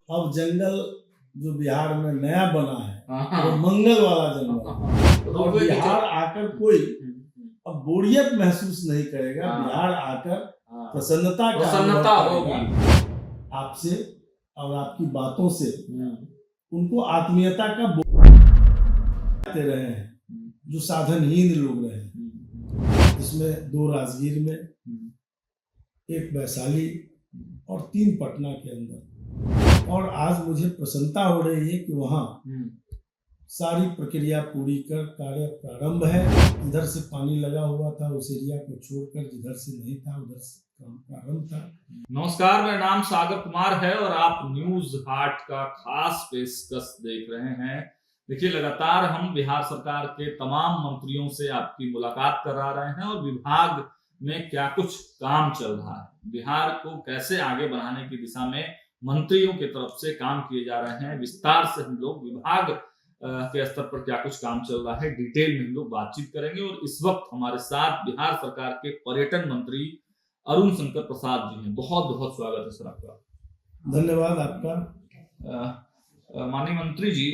अब जंगल जो बिहार में नया बना है वो मंगल वाला जंगल, और बिहार आकर कोई अब बोरियत महसूस नहीं करेगा। बिहार आकर प्रसन्नता होगी आपसे और आपकी बातों से उनको आत्मीयता का बोलते रहे हैं जो साधनहीन लोग रहे हैं, जिसमें 2 राजगीर में, 1 वैशाली और 3 पटना के अंदर। और आज मुझे प्रसन्नता हो रही है कि वहाँ सारी प्रक्रिया पूरी कर कार्य प्रारंभ है। इधर से पानी लगा हुआ था, उस एरिया को छोड़कर जिधर से नहीं था उधर से काम प्रारंभ था। नमस्कार, मेरा नाम सागर कुमार है और आप न्यूज हाट का खास पेशकश देख रहे हैं। देखिए, लगातार हम बिहार सरकार के तमाम मंत्रियों से आपकी मुलाकात करा रहे हैं और विभाग में क्या कुछ काम चल रहा है, बिहार को कैसे आगे बढ़ाने की दिशा में मंत्रियों की तरफ से काम किए जा रहे हैं, विस्तार से हम लोग विभाग के स्तर पर क्या कुछ काम चल रहा है, डिटेल में हम लोग बातचीत करेंगे। और इस वक्त हमारे साथ बिहार सरकार के पर्यटन मंत्री अरुण शंकर प्रसाद जी हैं। बहुत बहुत स्वागत है सर आपका। धन्यवाद आपका। माननीय मंत्री जी,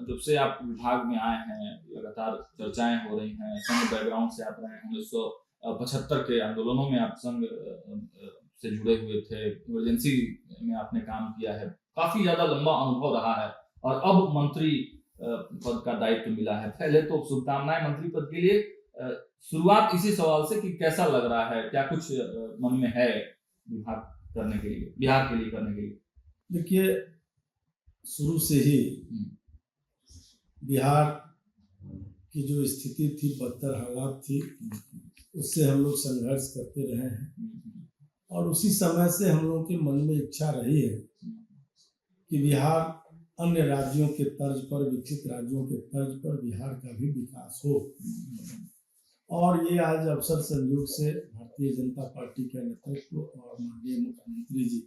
जब से आप विभाग में आए हैं लगातार चर्चाएं हो रही हैं, संघ बैकग्राउंड से आप रहे हैं, 1975 के आंदोलनों में आप संघ से जुड़े हुए थे, इमरजेंसी में आपने काम किया है, काफी ज्यादा लंबा अनुभव रहा है और अब मंत्री पद का दायित्व मिला है। पहले तो शुभकामनाएं मंत्री पद के लिए। शुरुआत इसी सवाल से कि कैसा लग रहा है, क्या कुछ मन में है विभाग करने के लिए, बिहार के लिए करने के लिए? देखिए, शुरू से ही बिहार की जो स्थिति थी, बदतर हालात थी, उससे हम लोग संघर्ष करते रहे हैं और उसी समय से हम लोगों के मन में इच्छा रही है कि बिहार अन्य राज्यों के तर्ज पर, विकसित राज्यों के तर्ज पर बिहार का भी विकास हो। और ये आज अवसर संयोग से भारतीय जनता पार्टी के नेतृत्व और माननीय मुख्यमंत्री जी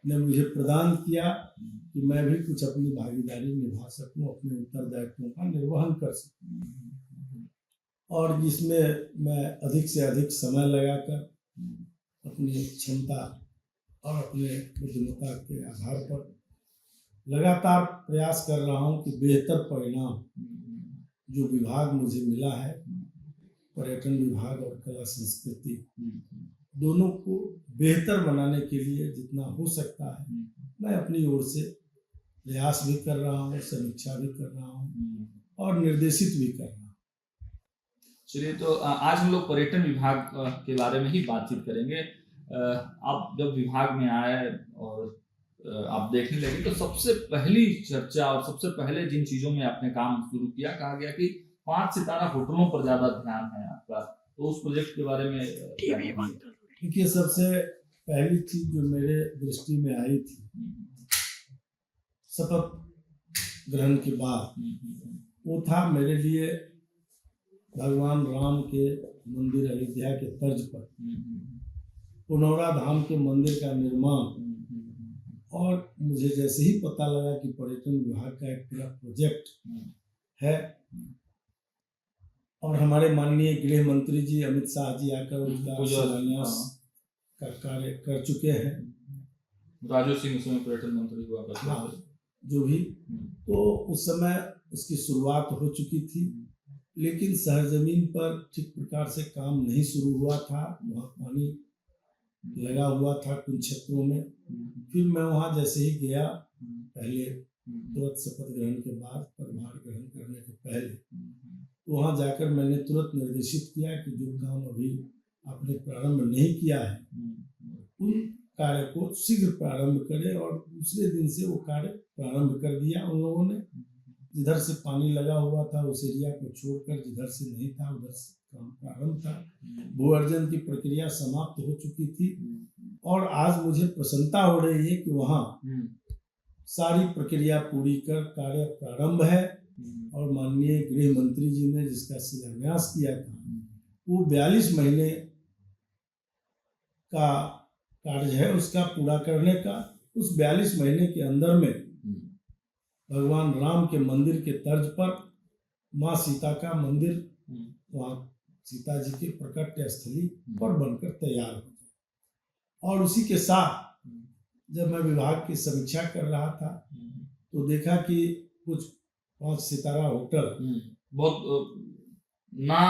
ने मुझे प्रदान किया कि मैं भी कुछ अपनी भागीदारी निभा सकूं, अपने उत्तरदायित्वों का निर्वहन कर सकूं, और जिसमें मैं अधिक से अधिक समय लगाकर अपनी क्षमता और अपने बुद्धिमत्ता के आधार पर लगातार प्रयास कर रहा हूं कि बेहतर परिणाम जो विभाग मुझे मिला है, पर्यटन विभाग और कला संस्कृति, दोनों को बेहतर बनाने के लिए जितना हो सकता है मैं अपनी ओर से प्रयास भी कर रहा हूँ, समीक्षा भी कर रहा हूँ और निर्देशित भी कर रहा हूँ। चलिए, तो आज हम लोग पर्यटन विभाग के बारे में ही बातचीत करेंगे। आप जब विभाग में आए और आप देखने लगे तो सबसे पहली चर्चा और सबसे पहले जिन चीजों में आपने काम शुरू किया, कहा गया कि 5 सितारा होटलों पर ज्यादा ध्यान है आपका, तो उस प्रोजेक्ट के बारे में देखिए, सबसे पहली चीज जो मेरे दृष्टि में आई थी शपथ ग्रहण के बाद, वो था मेरे लिए भगवान राम के मंदिर अयोध्या के तर्ज पर पुनौरा धाम के मंदिर का निर्माण। और मुझे जैसे ही पता लगा कि पर्यटन विभाग का एक पूरा प्रोजेक्ट है और हमारे माननीय गृह मंत्री जी अमित शाह जी आकर उसका शिलान्यास का कार्य कर चुके हैं, राजू सिंह उसमें पर्यटन मंत्री हुआ करते थे, जो भी, तो उस समय उसकी शुरुआत हो चुकी थी, लेकिन सरजमीन पर ठीक प्रकार से काम नहीं शुरू हुआ था। वहाँ पानी लगा हुआ था कुछ क्षेत्रों में। फिर मैं वहाँ जैसे ही गया, पहले तुरंत शपथ ग्रहण के बाद, पदभार ग्रहण करने के पहले, तो वहाँ जाकर मैंने तुरंत निर्देशित किया कि जो काम अभी आपने प्रारंभ नहीं किया है उन कार्य को शीघ्र प्रारंभ करें। और दूसरे दिन से वो कार्य प्रारंभ कर दिया उन लोगों ने। जिधर से पानी लगा हुआ था उस एरिया को छोड़कर जिधर से नहीं था उधर से काम प्रारंभ था। भू अर्जन की प्रक्रिया समाप्त हो चुकी थी और आज मुझे प्रसन्नता हो रही है कि वहाँ सारी प्रक्रिया पूरी कर कार्य प्रारंभ है। और माननीय गृह मंत्री जी ने जिसका शिलान्यास किया था वो 42 महीने का कार्य है उसका पूरा करने का। उस 42 महीने के अंदर में भगवान राम के मंदिर के तर्ज पर माँ सीता का मंदिर वहाँ सीता जी के प्रकट स्थली पर बनकर तैयार हो जाए। और उसी के साथ जब मैं विभाग की समीक्षा कर रहा था तो देखा कि कुछ 5 सितारा होटल बहुत ना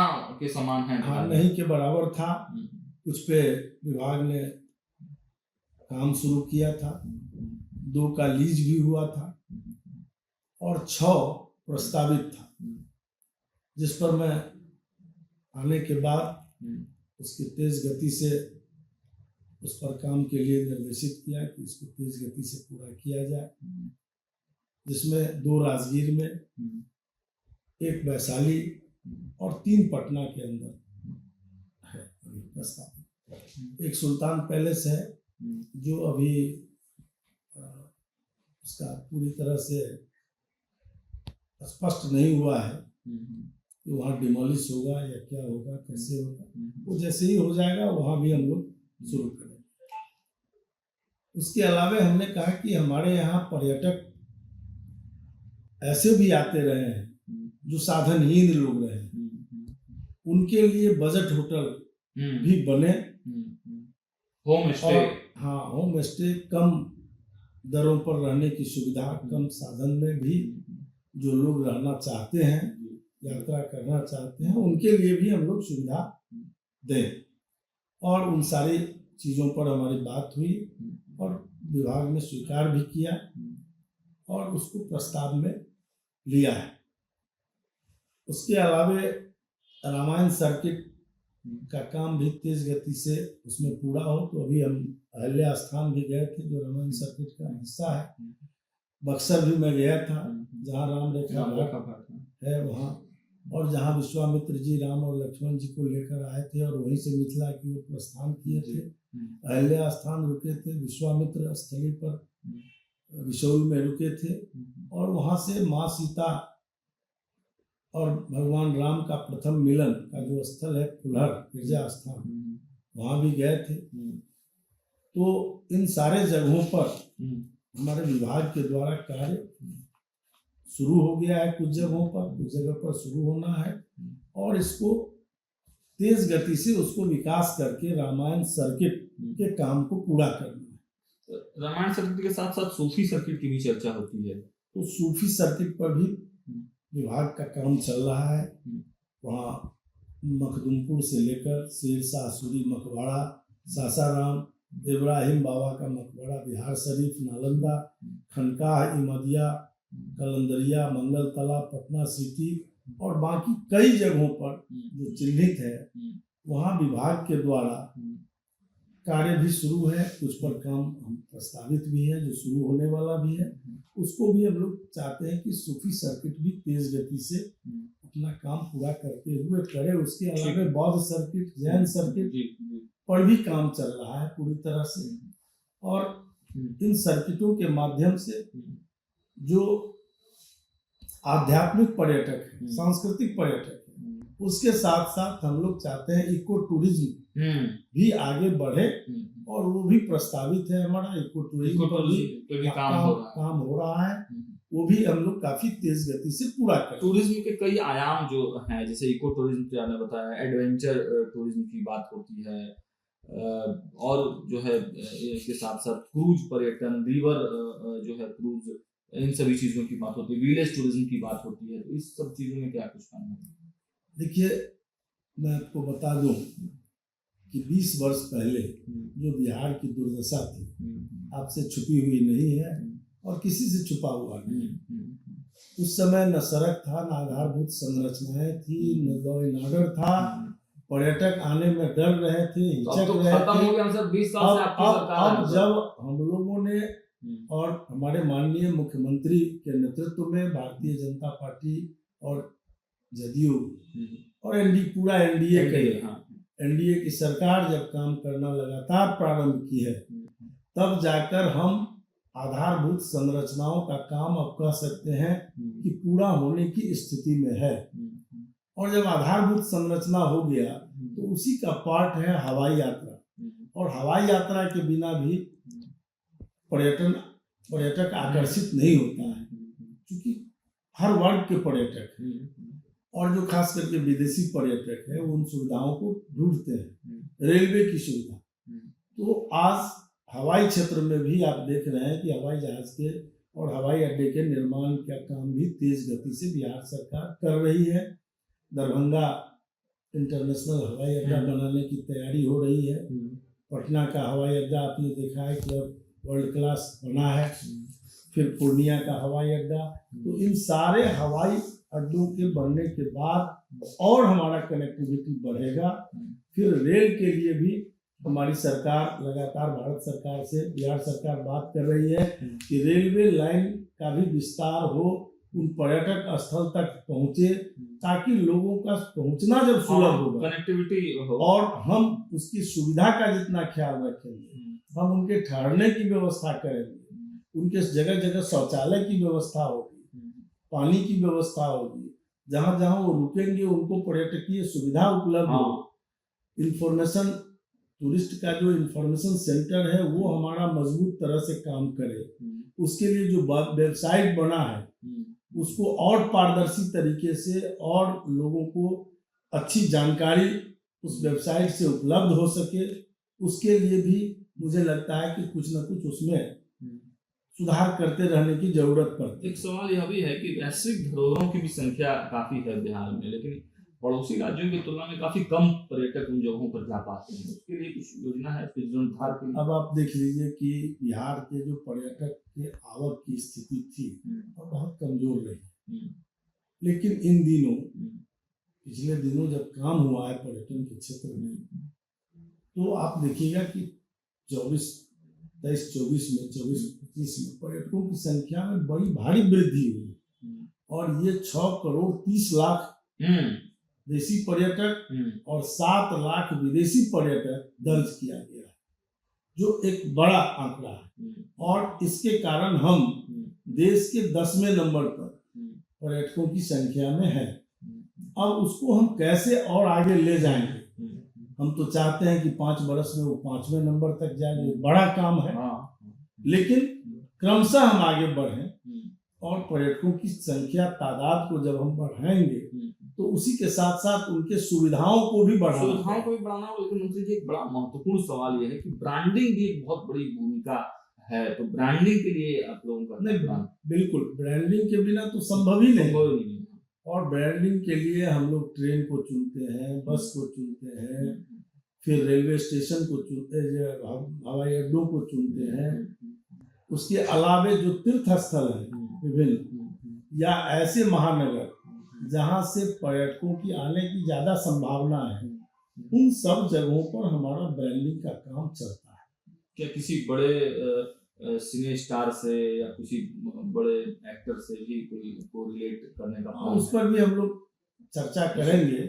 के समान है। हाँ नहीं के बराबर था। कुछ पे विभाग ने काम शुरू किया था, 2 का लीज भी हुआ था और 6 प्रस्तावित था, जिस पर मैं आने के बाद उसकी तेज गति से उस पर काम के लिए निर्देशित किया कि इसको तेज गति से पूरा किया जाए, जिसमें 2 राजगीर में, 1 वैशाली और 3 पटना के अंदर है अभी प्रस्तावित। एक सुल्तान पैलेस है जो अभी उसका पूरी तरह से स्पष्ट नहीं हुआ है कि वहाँ डिमोलिश होगा या क्या होगा, कैसे होगा। वो जैसे ही हो जाएगा वहाँ भी हम लोग शुरू करेंगे। उसके अलावा हमने कहा कि हमारे यहाँ पर्यटक ऐसे भी आते रहे हैं जो साधनहीन लोग रहे हैं, उनके लिए बजट होटल भी बने, होम स्टे। हाँ होम स्टे, कम दरों पर रहने की सुविधा, कम साधन में भी जो लोग रहना चाहते हैं, यात्रा करना चाहते हैं, उनके लिए भी हम लोग सुविधा दें। और उन सारी चीज़ों पर हमारी बात हुई और विभाग ने स्वीकार भी किया और उसको प्रस्ताव में लिया है। उसके अलावा रामायण सर्किट का काम भी तेज गति से उसमें पूरा हो, तो अभी हम अहल्या स्थान भी गए थे जो रामायण सर्किट का हिस्सा है। बक्सर भी मैं गया था जहाँ राम रेखा घाट है वहाँ, और जहाँ विश्वामित्र जी राम और लक्ष्मण जी को लेकर आए थे और वहीं से मिथिला की ओर प्रस्थान किए थे। अहल्या स्थान रुके थे, विश्वामित्र स्थली पर विशौल में रुके थे और वहाँ से माँ सीता और भगवान राम का प्रथम मिलन का जो स्थल है फुलहर गिरजा स्थान, वहाँ भी गए थे। तो इन सारे जगहों पर हमारे विभाग के द्वारा कार्य शुरू हो गया है। कुछ जगहों पर, कुछ जगह पर शुरू होना है और इसको तेज गति से उसको विकास करके रामायण सर्किट के काम को पूरा करना है। रामायण सर्किट के साथ साथ सूफी सर्किट की भी चर्चा होती है, तो सूफी सर्किट पर भी विभाग का काम चल रहा है। वहाँ मखदुमपुर से लेकर शेरशाह सूरी मकबरा, सासाराम, इब्राहिम बाबा का मकबरा, बिहार शरीफ, नालंदा, खनकाह, इमदिया, कलंदरिया, मंगल तालाब, पटना सिटी और बाकी कई जगहों पर जो चिन्हित है वहाँ विभाग के द्वारा कार्य भी शुरू है। कुछ पर काम हम प्रस्तावित भी है जो शुरू होने वाला भी है। उसको भी हम लोग चाहते हैं कि सूफी सर्किट भी तेज गति से अपना काम पूरा करते हुए करे। उसके अलावा बौद्ध सर्किट, जैन सर्किट पर भी काम चल रहा है पूरी तरह से, और इन सर्किटों के माध्यम से जो आध्यात्मिक पर्यटक है, सांस्कृतिक पर्यटक है, उसके साथ साथ हम लोग चाहते हैं इको टूरिज्म भी आगे बढ़े और वो भी प्रस्तावित है। हमारा इको टूरिज्म पर भी काम हो रहा है, वो भी हम लोग काफी तेज गति से पूरा करें। टूरिज्म के कई आयाम जो हैं, जैसे इको टूरिज्म जो आपने बताया, एडवेंचर टूरिज्म की बात होती है, और जो है इसके साथ साथ क्रूज पर्यटन, रिवर जो है क्रूज, इन सभी चीजों की बात होती है, विलेज टूरिज्म की बात होती है। तो इस सब चीजों में क्या कुछ काम है? देखिए, मैं आपको बता दूं कि 20 वर्ष पहले जो बिहार की दुर्दशा थी आपसे छुपी हुई नहीं है और किसी से छुपा हुआ नहीं। उस समय न सड़क था, न आधारभूत संरचनाएं थी, न लॉ एंड ऑर्डर था, पर्यटक आने में डर रहे थे, हिचक रहे थे। अब जब हम लोगों ने और हमारे माननीय मुख्यमंत्री के नेतृत्व में भारतीय जनता पार्टी और जदयू और पूरा एनडीए की सरकार जब काम करना लगातार प्रारंभ की है, तब जाकर हम आधारभूत संरचनाओं का काम अब कह सकते हैं कि पूरा होने की स्थिति में है। और जब आधारभूत संरचना हो गया तो उसी का पार्ट है हवाई यात्रा, और हवाई यात्रा के बिना भी पर्यटक आकर्षित नहीं होता है, क्योंकि हर वर्ग के पर्यटक और जो खास करके विदेशी पर्यटक है उन सुविधाओं को ढूंढते हैं, रेलवे की सुविधा। तो आज हवाई क्षेत्र में भी आप देख रहे हैं कि हवाई जहाज के और हवाई अड्डे के निर्माण का काम भी तेज गति से बिहार सरकार कर रही है। दरभंगा इंटरनेशनल हवाई अड्डा बनाने की तैयारी हो रही है। पटना का हवाई अड्डा आपने देखा है कि अब वर्ल्ड क्लास बना है। फिर पूर्णिया का हवाई अड्डा। तो इन सारे हवाई अड्डों के बनने के बाद और हमारा कनेक्टिविटी बढ़ेगा। फिर रेल के लिए भी हमारी सरकार लगातार भारत सरकार से बिहार सरकार बात कर रही है कि रेलवे लाइन का भी विस्तार हो, उन पर्यटक स्थल तक पहुंचे, ताकि लोगों का पहुंचना जब सुलभ होगा, कनेक्टिविटी हो, और हम उसकी सुविधा का जितना ख्याल रखेंगे, हम उनके ठहरने की व्यवस्था करेंगे, उनके जगह जगह शौचालय की व्यवस्था होगी, पानी की व्यवस्था होगी, जहाँ जहाँ वो रुकेंगे उनको पर्यटकीय सुविधा उपलब्ध होगी। इंफॉर्मेशन टूरिस्ट का जो इंफॉर्मेशन सेंटर है वो हमारा मजबूत तरह से काम करे। उसके लिए जो वेबसाइट बना है उसको और पारदर्शी तरीके से और लोगों को अच्छी जानकारी उस वेबसाइट से उपलब्ध हो सके, उसके लिए भी मुझे लगता है कि कुछ न कुछ उसमें सुधार करते रहने की जरूरत पड़ती है। एक सवाल यह भी है कि वैश्विक धरोहरों की भी संख्या काफी है बिहार में, लेकिन पड़ोसी राज्यों की तुलना में काफी कम पर्यटक उन जगहों पर जा पाते हैं। उसके लिए कुछ योजना है जीर्णोद्धार के लिए? अब आप देख लीजिए कि बिहार के जो पर्यटक के आवक की स्थिति थी वो बहुत कमजोर रही, लेकिन इन दिनों पिछले दिनों जब काम हुआ है पर्यटन के क्षेत्र में, तो आप देखिएगा कि 23-24 में 24-25 में पर्यटकों की संख्या में बड़ी भारी वृद्धि हुई और ये 6 करोड़ 30 लाख देशी पर्यटक और 7 लाख विदेशी पर्यटक दर्ज किया गया है, जो एक बड़ा आंकड़ा है। और इसके कारण हम देश के 10वें नंबर पर पर्यटकों की संख्या में है। अब उसको हम कैसे और आगे ले जाएंगे? हम तो चाहते हैं कि 5 वर्ष में वो 5वें नंबर तक जाए, बड़ा काम है, लेकिन क्रमशः हम आगे बढ़ें और पर्यटकों की संख्या तादाद को जब हम बढ़ाएंगे तो उसी के साथ साथ उनके सुविधाओं को भी बढ़ाना होगा। लेकिन मंत्री जी, एक बड़ा महत्वपूर्ण सवाल ये है कि ब्रांडिंग की एक बहुत बड़ी भूमिका है, तो ब्रांडिंग के लिए आप लोगों का नहीं, बिल्कुल ब्रांडिंग के बिना तो संभव ही नहीं। और ब्रांडिंग के लिए हम लोग ट्रेन को चुनते हैं, बस को चुनते हैं, फिर रेलवे स्टेशन को चुनते हैं, हवाई अड्डों को चुनते हैं। उसके अलावे जो तीर्थ स्थल है विभिन्न या ऐसे महानगर जहाँ से पर्यटकों की आने की ज्यादा संभावना है, उन सब जगहों पर हमारा ब्रांडिंग का काम चलता है। क्या किसी बड़े सिने स्टार से या किसी बड़े एक्टर से भी कोई को रिलेट करने का? उस पर भी हम लोग चर्चा करेंगे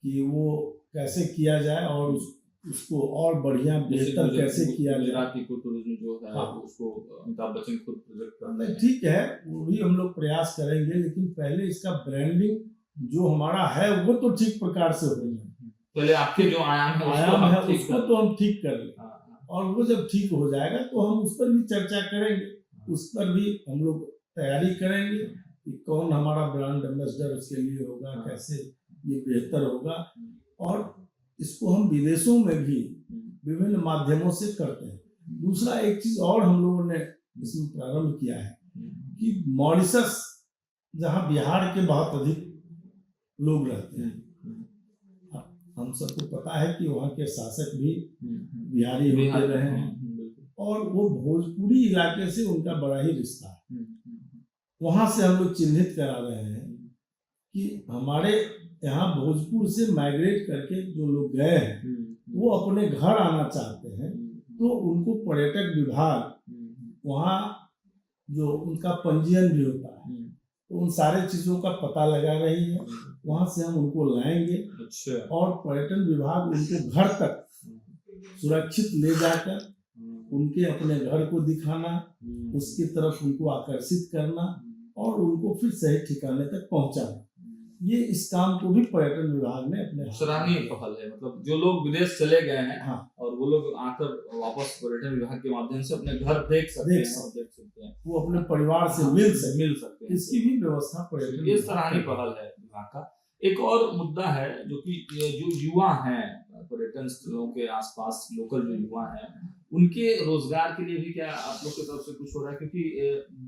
कि वो कैसे किया जाए और उसको और बढ़िया बेहतर कैसे किया जाए। गुजराती टूरिज्म जो है उसको अमिताभ बच्चन खुद प्रोजेक्ट कर रहे हैं। ठीक है, वो भी हम लोग प्रयास करेंगे, लेकिन पहले इसका ब्रांडिंग जो हमारा है वो तो ठीक प्रकार से हो जाए। पहले आपके जो आयाम है उसको तो हम ठीक कर लें, और वो जब ठीक हो जाएगा तो हम उस पर भी चर्चा करेंगे। उस पर भी हम लोग तैयारी करेंगे कि कौन हमारा ब्रांड एम्बेसडर उसके लिए होगा, कैसे ये बेहतर होगा। और इसको हम विदेशों में भी विभिन्न माध्यमों से करते हैं। दूसरा एक चीज और हम लोगों ने इसमें प्रारंभ किया है कि मॉरिशस, जहाँ बिहार के बहुत अधिक लोग रहते हैं, हम सबको पता है कि वहाँ के शासक भी बिहारी होते रहे हैं और वो भोजपुरी इलाके से उनका बड़ा ही रिश्ता है। वहाँ से हम लोग चिन्हित करा रहे हैं कि हमारे यहाँ भोजपुर से माइग्रेट करके जो लोग गए हैं वो अपने घर आना चाहते हैं, तो उनको पर्यटक विभाग वहाँ जो उनका पंजीयन भी होता है, तो उन सारे चीजों का पता लगा रही है। वहाँ से हम उनको लाएंगे। अच्छा। और पर्यटन विभाग उनको घर तक सुरक्षित ले जाकर उनके अपने घर को दिखाना, उसकी तरफ उनको आकर्षित करना और उनको फिर सही ठिकाने तक पहुंचाना, ये इस काम को भी पर्यटन विभाग ने अपने सराहनीय पहल है। मतलब जो लोग विदेश चले गए हैं, हाँ, और वो लोग आकर वापस पर्यटन विभाग के माध्यम से अपने घर देख सकते हैं, वो अपने परिवार से मिल सकते हैं। इसकी इसकी भी व्यवस्था पर्यटन, ये सराहनीय पहल है विभाग का। एक और मुद्दा है जो कि ये जो युवा हैं पर्यटन स्थलों के आसपास लोकल जो युवा हैं उनके रोजगार के लिए भी क्या आप लोग की तरफ से कुछ हो रहा है, क्योंकि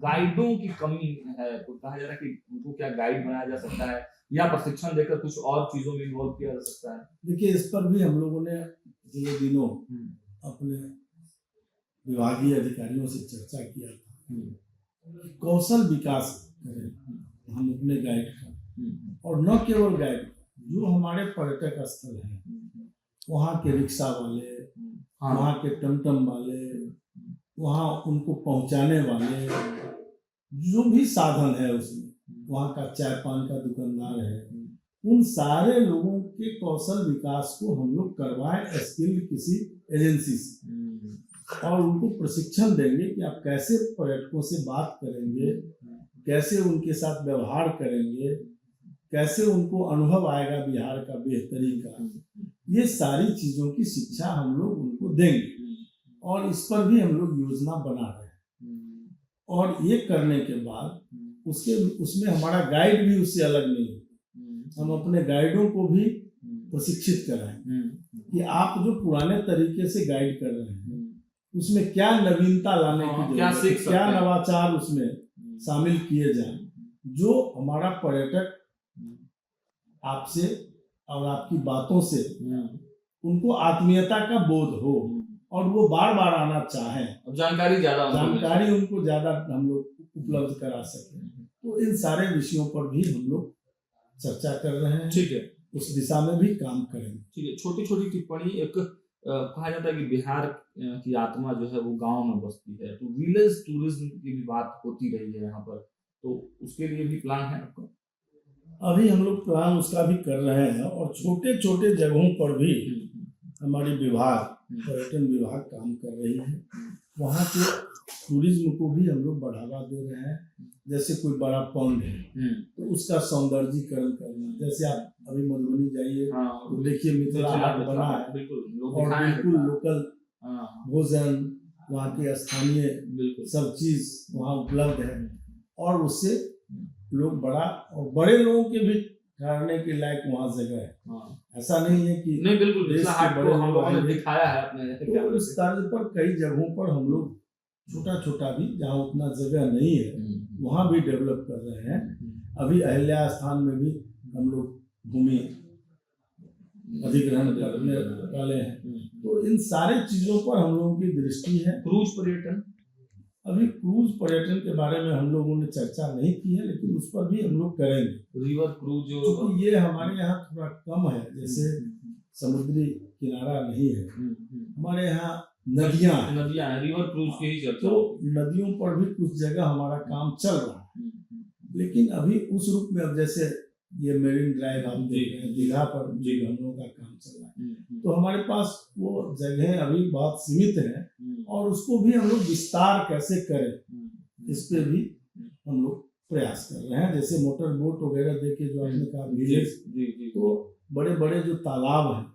गाइडों की कमी है, तो कहा जा रहा है कि उनको क्या गाइड बनाया जा सकता है या प्रशिक्षण देकर कुछ और चीजों में इन्वॉल्व किया जा सकता है। देखिए, इस पर भी हम लोगों ने पिछले दिनों अपने विभागीय अधिकारियों से चर्चा किया था। कौशल विकास करें हम अपने गाइड का, और न केवल गाइड, जो हमारे पर्यटक स्थल हैं वहाँ के रिक्शा वाले, वहाँ के टमटम वाले, वहाँ उनको पहुँचाने वाले, जो भी साधन है उसमें, वहाँ का चाय पान का दुकानदार है, उन सारे लोगों के कौशल विकास को हम लोग करवाएं स्किल्ड किसी एजेंसी से, और उनको प्रशिक्षण देंगे कि आप कैसे पर्यटकों से बात करेंगे, कैसे उनके साथ व्यवहार करेंगे, कैसे उनको अनुभव आएगा बिहार का बेहतरीन का। ये सारी चीजों की शिक्षा हम लोग उनको देंगे, और इस पर भी हम लोग योजना बना रहे हैं। और ये करने के बाद उसमें हमारा गाइड भी उससे अलग नहीं होता। हम अपने गाइडों को भी प्रशिक्षित कराएंगे कि आप जो पुराने तरीके से गाइड कर रहे हैं उसमें क्या नवीनता लाने की जरूरत है, क्या नवाचार उसमें शामिल किए जाए, जो हमारा पर्यटक आपसे और आपकी बातों से उनको आत्मीयता का बोध हो और वो बार बार आना चाहें, जानकारी उनको ज्यादा हम लोग उपलब्ध करा सकें। तो इन सारे विषयों पर भी हम लोग चर्चा कर रहे हैं। ठीक है, उस दिशा में भी काम करेंगे। ठीक है, छोटी छोटी टिप्पणी। एक कहा जाता है कि बिहार की आत्मा जो है वो गांव में बसती है, तो विलेज टूरिज्म की भी बात होती रही है यहाँ पर, तो उसके लिए भी प्लान है आपका? अभी हम लोग प्लान उसका भी कर रहे हैं, और छोटे छोटे जगहों पर भी हमारी पर्यटन विभाग काम कर रही है। वहाँ के टूरिज्म को भी हम लोग बढ़ावा दे रहे हैं। जैसे कोई बड़ा पॉन्ड है तो उसका सौंदर्यीकरण करना, जैसे आप अभी मधुबनी जाइए तो देखिए मिथिला हाट बना है, और बिल्कुल लोकल भोजन, वहाँ के स्थानीय सब चीज वहाँ उपलब्ध है, और उससे लोग बड़े लोगों के भी ठहरने के लायक वहाँ जगह है। ऐसा नहीं है कि नहीं, बिल्कुल बड़े हम लोगों ने दिखाया है अपने। तो उस तर्ज पर कई जगहों पर हम लोग छोटा छोटा भी, जहाँ उतना जगह नहीं है वहाँ भी डेवलप कर रहे हैं। अभी अहिल्या स्थान में भी हम लोग भूमि अधिग्रहण करने वाले हैं। तो इन सारी चीजों पर हम लोगों की दृष्टि है। क्रूज पर्यटन, अभी क्रूज पर्यटन के बारे में हम लोगों ने चर्चा नहीं की है, लेकिन उस पर भी हम लोग करेंगे। रिवर क्रूज क्योंकि ये हमारे यहाँ थोड़ा कम है, जैसे समुद्री किनारा नहीं है, हमारे यहाँ नदियाँ हैं, रिवर क्रूज की ही चर्चा। तो नदियों पर भी कुछ जगह हमारा काम चल रहा है, लेकिन अभी उस रूप में, अब जैसे ये मेरीन ड्राइव हम देख रहे हैं, दीघा पर जी हम लोगों का काम चल रहा है, तो हमारे पास वो जगह अभी बहुत सीमित है, और उसको भी हम लोग विस्तार कैसे करें इस पे भी हम लोग प्रयास कर रहे हैं। जैसे मोटर बोट वगैरह देके जो आपने कहा विलेज, तो बड़े बड़े जो तालाब हैं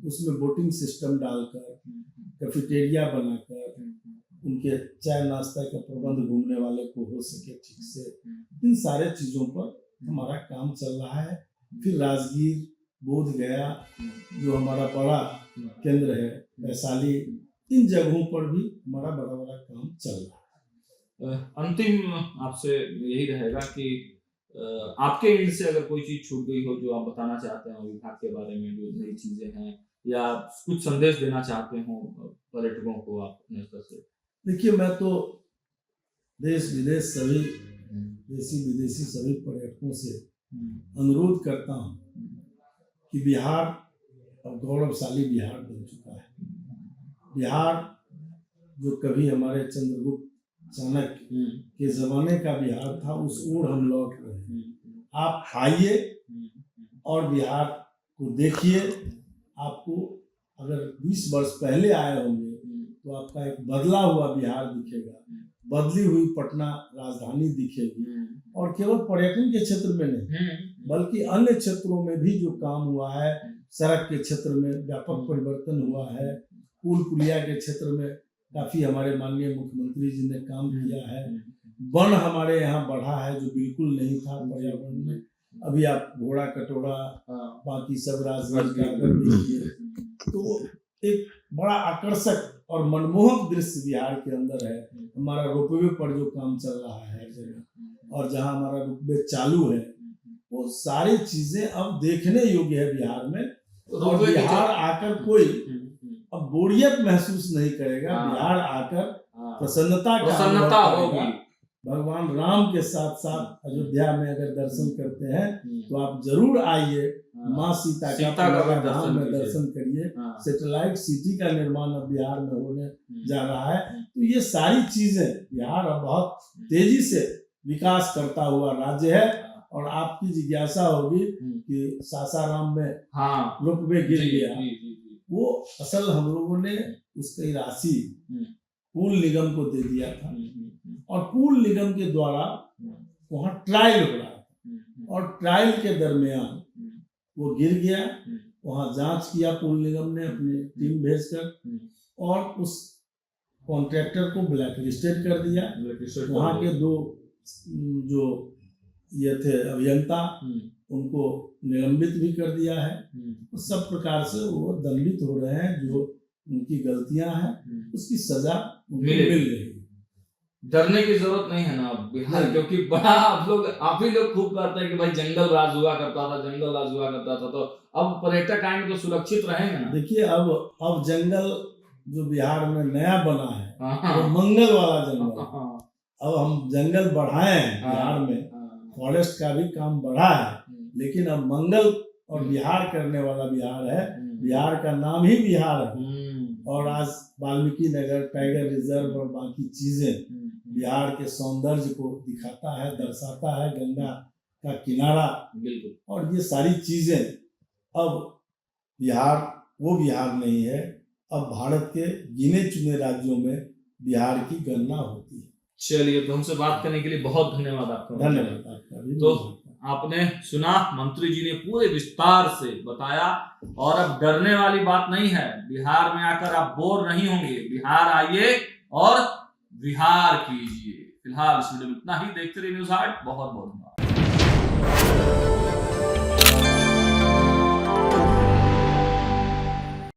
उसमें बोटिंग सिस्टम डालकर, कैफेटेरिया बनाकर, उनके चाय नाश्ता का प्रबंध घूमने वाले को हो सके ठीक से, इन सारे चीजों पर हमारा काम चल रहा है। फिर राजगीर, बोध गया जो हमारा बड़ा केंद्र है, वैशाली, इन जगहों पर भी हमारा बड़ा बड़ा काम चल रहा है। अंतिम आपसे यही रहेगा कि आपके एंड से अगर कोई चीज छूट गई हो जो आप बताना चाहते हो विभाग के बारे में, जो नई चीजें हैं, या कुछ संदेश देना चाहते हो पर्यटकों को आप अपने स्तर से? देखिए, मैं तो देश विदेश सभी देशी विदेशी सभी पर्यटकों से अनुरोध करता हूँ कि बिहार अब गौरवशाली बिहार बन चुका है। बिहार जो कभी हमारे चंद्रगुप्त चाणक्य के जमाने का बिहार था, उस ओर हम लौट रहे हैं। आप आइए और बिहार को देखिए। आपको अगर 20 वर्ष पहले आए होंगे तो आपका एक बदला हुआ बिहार दिखेगा, बदली हुई पटना राजधानी दिखेगी। और केवल पर्यटन के क्षेत्र में नहीं बल्कि अन्य क्षेत्रों में भी जो काम हुआ है, सड़क के क्षेत्र में व्यापक परिवर्तन हुआ है, पुल पुलिया के क्षेत्र में काफी हमारे माननीय मुख्यमंत्री जी ने काम किया है, वन हमारे यहाँ बढ़ा है जो बिल्कुल नहीं था पर्यावरण में, अभी आप घोड़ा कटोरा हाँ, बाकी सब राजगीर का अगर देखिए तो एक बड़ा आकर्षक और मनमोहक दृश्य बिहार के अंदर है। हमारा रोपवे पर जो काम चल रहा है हर जगह, और जहाँ हमारा रोपवे चालू है, वो सारी चीजें अब देखने योग्य है बिहार में। और रोपवे के बिहार आकर कोई अब बोरियत महसूस नहीं करेगा। हाँ। बिहार आकर हाँ, प्रसन्नता का प्रसन्नता अनुभव होगी। करेगा। भगवान राम के साथ साथ अयोध्या में अगर दर्शन करते हैं तो आप जरूर आइए, माँ सीता सीता का का भी पूरा धाम में दर्शन दर्शन करिए। हाँ, सैटेलाइट सिटी का निर्माण अब बिहार में होने जा रहा है। तो ये सारी चीजें, बिहार अब बहुत तेजी से विकास करता हुआ राज्य है। और आपकी जिज्ञासा होगी कि सासाराम में हाँ, रोपवे गिर जी, गया, जी, जी, जी। वो असल हम लोगों ने उसकी राशि पूल निगम को दे दिया था, और पूल निगम के द्वारा वहाँ ट्रायल हो रहा था, और ट्रायल के दरमियान वो गिर गया। वहाँ जांच किया पूल निगम ने अपनी टीम भेजकर, और उस कॉन्ट्रैक्टर को ब्लैक लिस्टेड कर दिया। वहाँ के दो जो ये थे अभियंता, उनको निलंबित भी कर दिया है। सब प्रकार से वो दंडित हो रहे हैं। जो उनकी गलतियां हैं उसकी सजा उनको मिल रही है। डरने की जरूरत नहीं है ना अब बिहार, क्योंकि बड़ा आप ही लोग खूब कहते हैं कि भाई जंगल राज हुआ करता था, जंगल राज हुआ करता था, तो अब पर्यटक आएंगे तो सुरक्षित रहेंगे ना। देखिए अब जंगल जो बिहार में नया बना है, हाँ, वो मंगल वाला जंगल। हाँ, अब हम जंगल बढ़ाए हैं बिहार में, फॉरेस्ट का भी काम बढ़ा है, लेकिन अब मंगल और बिहार करने वाला बिहार है। बिहार का नाम ही बिहार है। और आज वाल्मीकि नगर, टाइगर रिजर्व और बाकी चीजें बिहार के सौंदर्य को दिखाता है, दर्शाता है। गंगा का किनारा, बिल्कुल। और ये सारी चीजें, अब बिहार वो बिहार नहीं है। अब भारत के गिने चुने राज्यों में बिहार की गणना होती है। चलिए, तो हमसे बात करने के लिए बहुत धन्यवाद आपका। धन्यवाद आपका भी। तो आपने सुना, मंत्री जी ने पूरे विस्तार से बताया, और अब डरने वाली बात नहीं है। बिहार में आकर आप बोर नहीं होंगे। बिहार आइए और विहार कीजिए। फिलहाल इस वीडियो में इतना ही। देखते रहिए न्यूज़ 8। बहुत बहुत धन्यवाद।